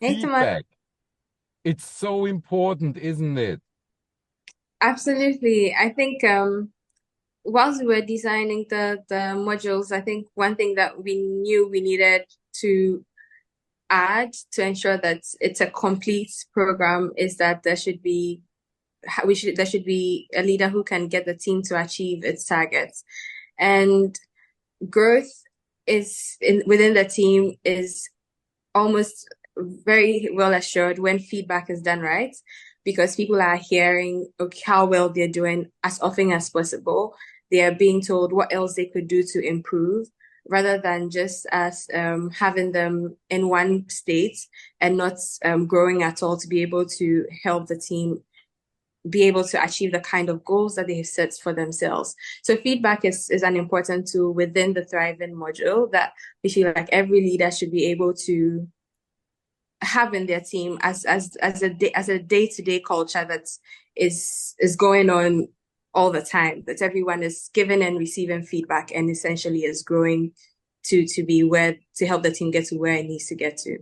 Hey, Tomas. Feedback. It's so important, isn't it? Absolutely. I think whilst we were designing the modules, I think one thing that we knew we needed to add to ensure that it's a complete program is that there should be a leader who can get the team to achieve its targets. And growth within the team is almost very well assured when feedback is done right, because people are hearing okay, how well they're doing as often as possible. They are being told what else they could do to improve rather than just as having them in one state and not growing at all to be able to help the team be able to achieve the kind of goals that they have set for themselves. So feedback is an important tool within the Thriving module that we feel like every leader should be able to have in their team as a day-to-day culture that is going on all the time, that everyone is giving and receiving feedback and essentially is growing to be where to help the team get to where it needs to get to.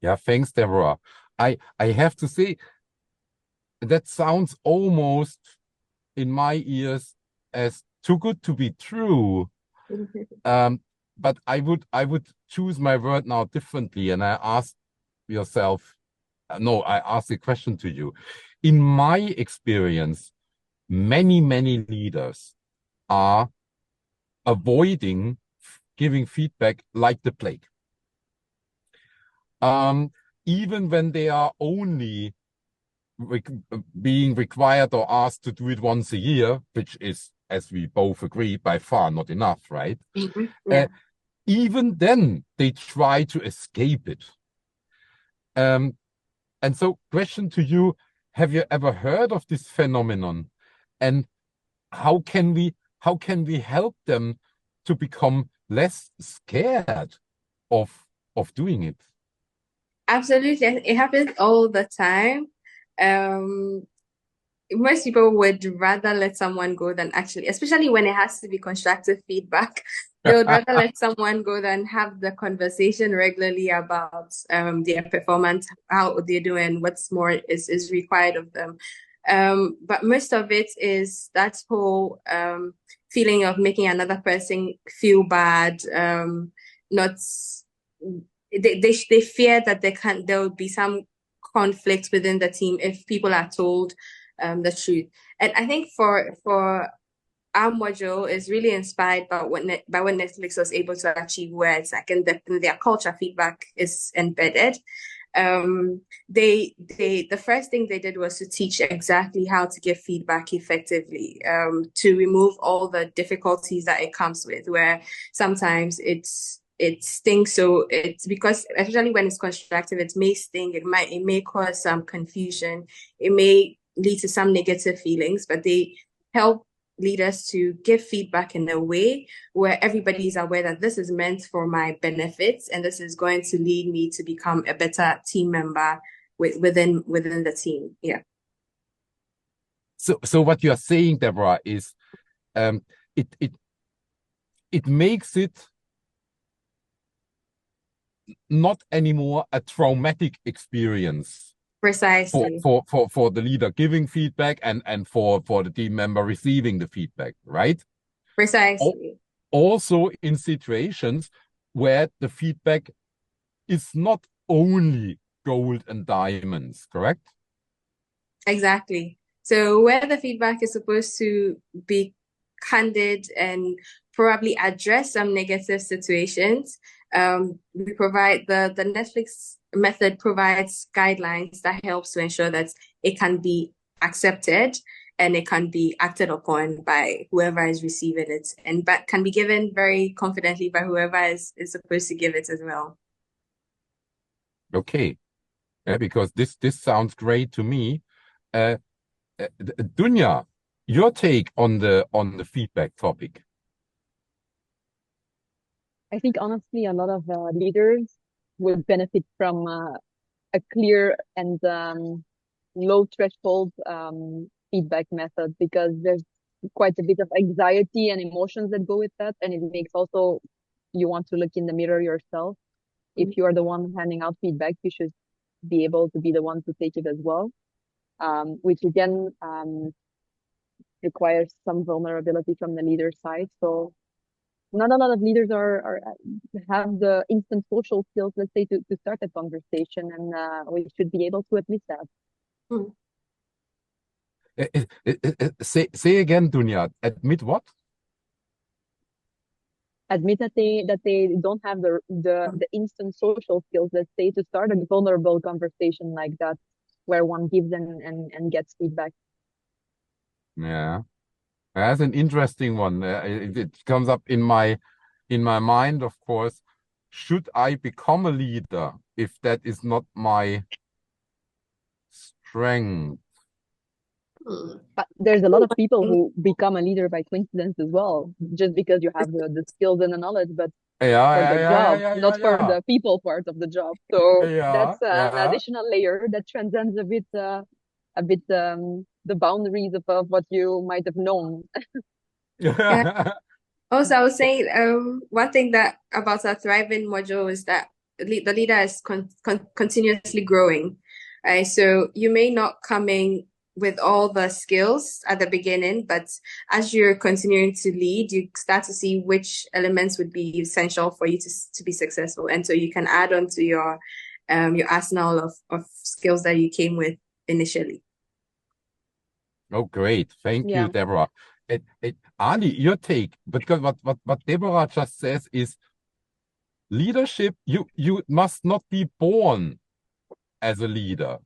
Yeah, thanks, Deborah. I have to say that sounds almost in my ears as too good to be true. Um, but I would choose my word now differently, and I ask yourself, no, I ask the question to you. In my experience, many leaders are avoiding giving feedback like the plague. Um, Even when they are only re being required or asked to do it once a year, which is, as we both agree, by far not enough, right? Uh, Yeah, Even then, they try to escape it. Um, and so, question to you: have you ever heard of this phenomenon? And how can we help them to become less scared of doing it? absolutely. It happens all the time. Um, Most people would rather let someone go than actually, especially when it has to be constructive feedback, they would rather let someone go than have the conversation regularly about their performance, how they're doing, what's more is required of them. But most of it is that whole feeling of making another person feel bad, not they fear that there will be some conflict within the team if people are told the truth. And I think for our module is really inspired by by what Netflix was able to achieve, where it's like in their culture, feedback is embedded. The first thing they did was to teach exactly how to give feedback effectively, to remove all the difficulties that it comes with, where sometimes it stings. So it's because especially when it's constructive, it may sting, it may cause some confusion, it may lead to some negative feelings, but they help leaders to give feedback in a way where everybody is aware that this is meant for my benefits and this is going to lead me to become a better team member within the team. Yeah. So what you are saying, Deborah, is um, it it it makes it not anymore a traumatic experience Precisely. for the leader giving feedback and for the team member receiving the feedback, right? Al- Precisely. Also in situations where the feedback is not only gold and diamonds, correct? Exactly. So where the feedback is supposed to be candid and probably address some negative situations, we provide the Netflix method provides guidelines that helps to ensure that it can be accepted and it can be acted upon by whoever is receiving it, and but can be given very confidently by whoever is supposed to give it as well. Okay, because this sounds great to me. Uh, Dunya, your take on the feedback topic. I think honestly, a lot of leaders would benefit from a clear and low threshold feedback method because there's quite a bit of anxiety and emotions that go with that, and it makes also you want to look in the mirror yourself. If you are the one handing out feedback, you should be able to be the one to take it as well, which again requires some vulnerability from the leader side. So not a lot of leaders are have the instant social skills, let's say, to start a conversation, and we should be able to admit that. Mm. Say again, Dunya. Admit what? Admit that they don't have the instant social skills, let's say, to start a vulnerable conversation like that, where one gives and gets feedback. Yeah, that's an interesting one. It comes up in my mind, of course. Should I become a leader if that is not my strength? But there's a lot of people who become a leader by coincidence as well, just because you have the skills and the knowledge, but for the job, not for the people part of the job. So that's an additional layer that transcends a bit the boundaries of what you might have known. Yeah. Also, I was saying, one thing that about our Thriving module is that the leader is continuously growing, right? So you may not come in with all the skills at the beginning, but as you're continuing to lead, you start to see which elements would be essential for you to be successful, and so you can add on to your arsenal of skills that you came with initially. Oh, great! Thank Yeah. you, Deborah. Ali, your take, because what Deborah just says is leadership. You must not be born as a leader.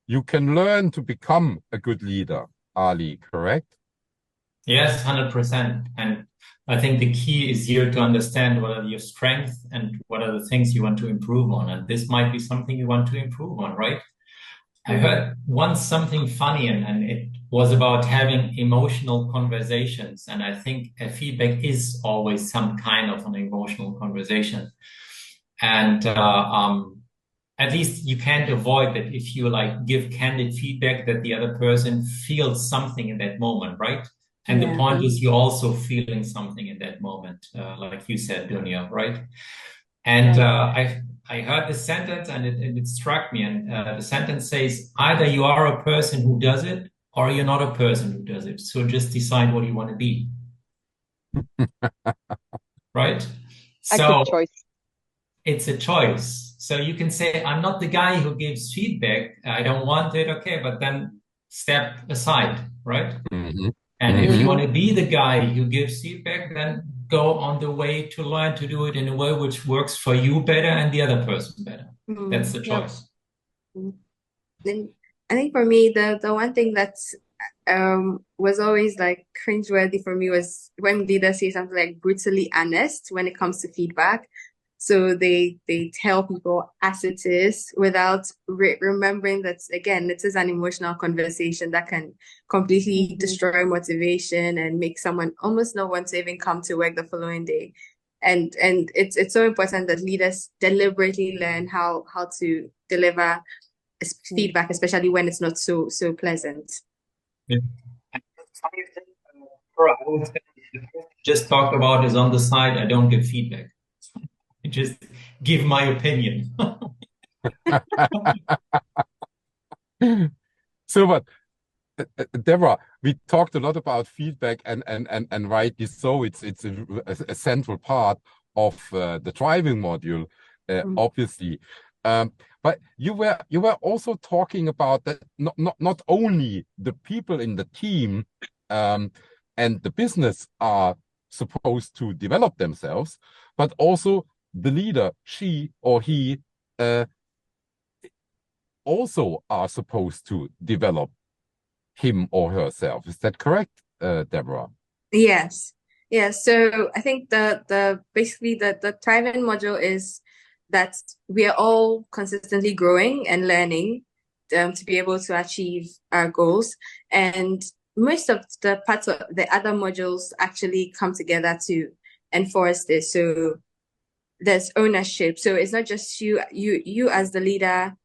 You can learn to become a good leader, Ali, correct? Yes, 100%. And I think the key is here to understand what are your strengths and what are the things you want to improve on. And this might be something you want to improve on, right? I heard once something funny, and it was about having emotional conversations. And I think a feedback is always some kind of an emotional conversation. And at least you can't avoid that if you like give candid feedback that the other person feels something in that moment, right? And the point is you're also feeling something in that moment, like you said, Dunya, right? And I heard the sentence and it struck me. And the sentence says, either you are a person who does it or you're not a person who does it. So just decide what you want to be. Right? Active choice. It's a choice. So you can say, I'm not the guy who gives feedback. I don't want it. Okay. But then step aside, right? Mm-hmm. And if you want to be the guy who gives feedback, then go on the way to learn to do it in a way which works for you better and the other person better. That's the choice. And I think for me, the one thing that's was always like cringeworthy for me was when leaders say something like brutally honest when it comes to feedback. So they tell people as it is without remembering that, again, it is an emotional conversation that can completely destroy motivation and make someone almost not want to even come to work the following day. And it's so important that leaders deliberately learn how to deliver feedback, especially when it's not so pleasant. Yeah. Just talk about is on the side. I don't give feedback. I just give my opinion. So, but Deborah, we talked a lot about feedback, and rightly so. It's a central part of the driving module, obviously. But you were also talking about that not only the people in the team and the business are supposed to develop themselves, but also the leader, she or he, also are supposed to develop him or herself. Is that correct, Deborah? Yes. So I think basically the Thriving module is that we are all consistently growing and learning to be able to achieve our goals. And most of the parts of the other modules actually come together to enforce this. So there's ownership. So it's not just you as the leader,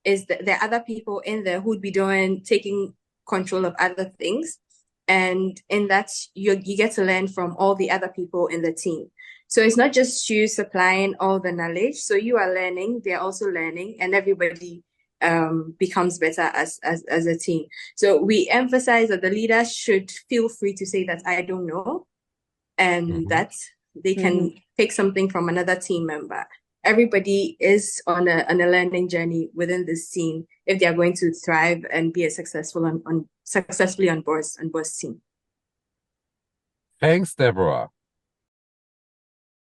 is there are other people in there who'd be taking control of other things. And in that, you get to learn from all the other people in the team. So it's not just you supplying all the knowledge. So you are learning, they're also learning, and everybody becomes better as a team. So we emphasize that the leaders should feel free to say that I don't know, and that they can take something from another team member. Everybody is on a learning journey within this team if they are going to thrive and be a successfully on Unbossed team. Thanks, Deborah.